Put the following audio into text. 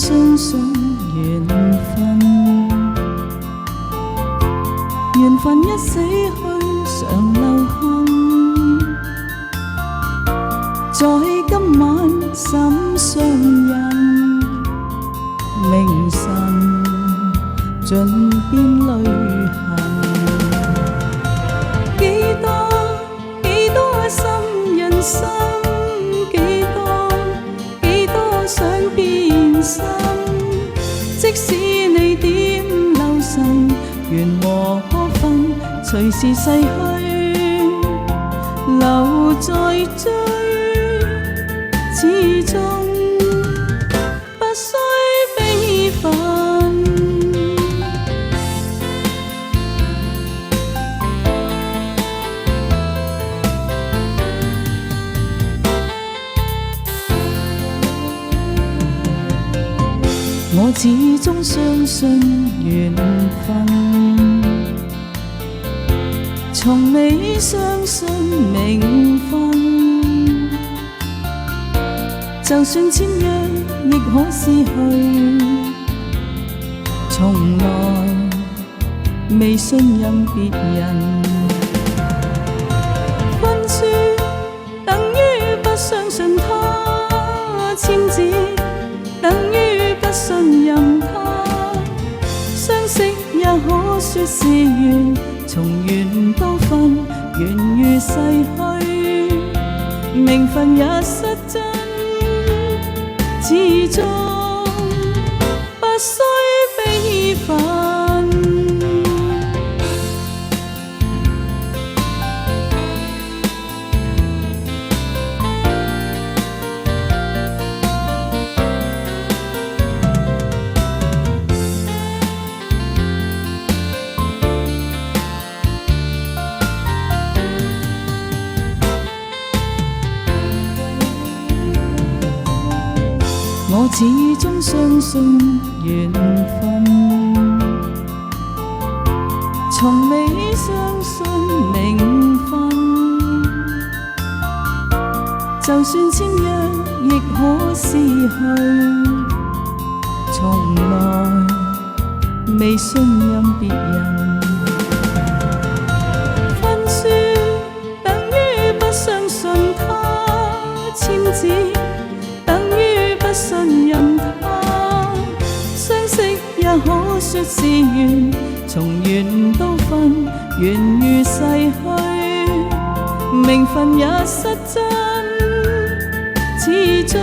相信緣分，緣分一死去常留痕，在今晚心相印，明晨盡變淚痕。幾多心人心，幾多想變心，即使你點留神，緣和可分隨時逝去，留在追，始終不需悲憤。我始終相信緣分，從未相信名分。就算簽約亦可失去，從來未信任別人。分書等於不相信他，簽字等於不信任他，相識也可說是緣，從緣到分，緣如逝去，名分也失真，始終不需悲憤。我始終相信緣分，從未相信名分。就算簽約亦可失去，從來未信任別人。分書等於不相信他，簽字等於不信任他，相識也可說是緣，從緣到分，緣如逝去，名分也失真，始終